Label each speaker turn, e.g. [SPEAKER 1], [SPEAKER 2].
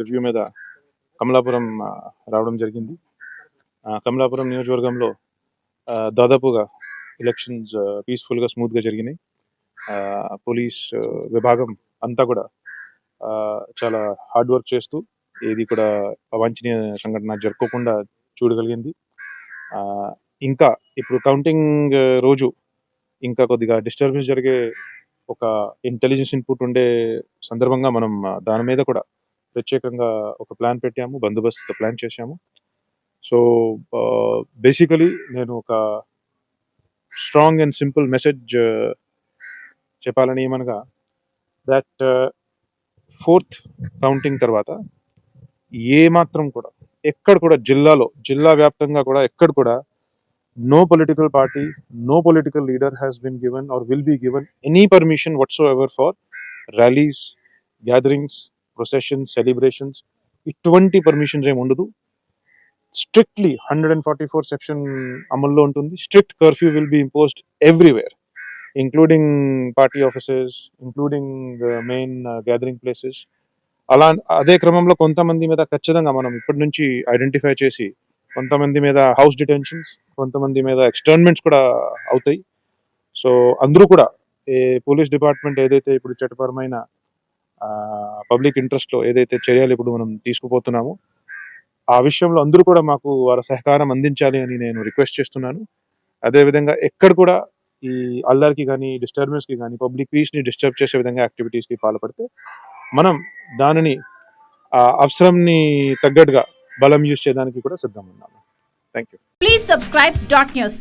[SPEAKER 1] Review మీద కమలాపురం రావడం జరిగింది. కమలాపురం నియోజకవర్గంలో దాదాపుగా ఎలక్షన్స్ పీస్ఫుల్గా స్మూత్గా జరిగినాయి. పోలీస్ విభాగం అంతా కూడా చాలా హార్డ్ వర్క్ చేస్తూ ఏది కూడా అవాంఛనీయ సంఘటన జరుపుకోకుండా చూడగలిగింది. ఇంకా ఇప్పుడు కౌంటింగ్ రోజు ఇంకా కొద్దిగా డిస్టర్బెన్స్ జరిగే ఒక ఇంటెలిజెన్స్ ఇన్పుట్ ఉండే సందర్భంగా మనం దాని మీద కూడా ప్రత్యేకంగా ఒక ప్లాన్ పెట్టాము, బందోబస్తు ప్లాన్ చేశాము. సో బేసికలీ నేను ఒక స్ట్రాంగ్ అండ్ సింపుల్ మెసేజ్ చెప్పాలని ఏమనగా దట్ 4th కౌంటింగ్ తర్వాత ఏ మాత్రం కూడా ఎక్కడ కూడా జిల్లా వ్యాప్తంగా కూడా ఎక్కడ కూడా no political party, no political leader has been given or will be given any permission whatsoever for rallies, gatherings, processions, celebrations. ఇటువంటి పర్మిషన్స్ ఏమి ఉండదు. స్ట్రిక్ట్లీ 144 సెక్షన్ అమల్లో ఉంటుంది. Strict curfew will be imposed everywhere, including party offices, including main gathering places. అదే క్రమంలో కొంతమంది మీద ఖచ్చితంగా మనం ఇప్పటి నుంచి ఐడెంటిఫై చేసి కొంతమంది మీద హౌస్ డిటెన్షన్స్, కొంతమంది మీద ఎక్స్టర్న్మెంట్స్ కూడా అవుతాయి. సో అందరూ కూడా పోలీస్ డిపార్ట్మెంట్ ఏదైతే ఇప్పుడు చట్టపరమైన పబ్లిక్ ఇంట్రెస్ట్లో ఏదైతే చర్యలు ఇప్పుడు మనం తీసుకుపోతున్నామో ఆ విషయంలో అందరూ కూడా మాకు వారి సహకారం అందించాలి అని నేను రిక్వెస్ట్ చేస్తున్నాను. అదేవిధంగా ఎక్కడ కూడా ఈ అల్లరికి కానీ డిస్టర్బెన్స్కి కానీ పబ్లిక్ పీస్ని డిస్టర్బ్ చేసే విధంగా యాక్టివిటీస్కి పాల్పడితే మనం దానిని అవసరంని తగ్గట్టుగా బలం యూజ్ చేయడానికి కూడా సిద్ధంగా ఉన్నాము. Thank you.
[SPEAKER 2] Please subscribe .news.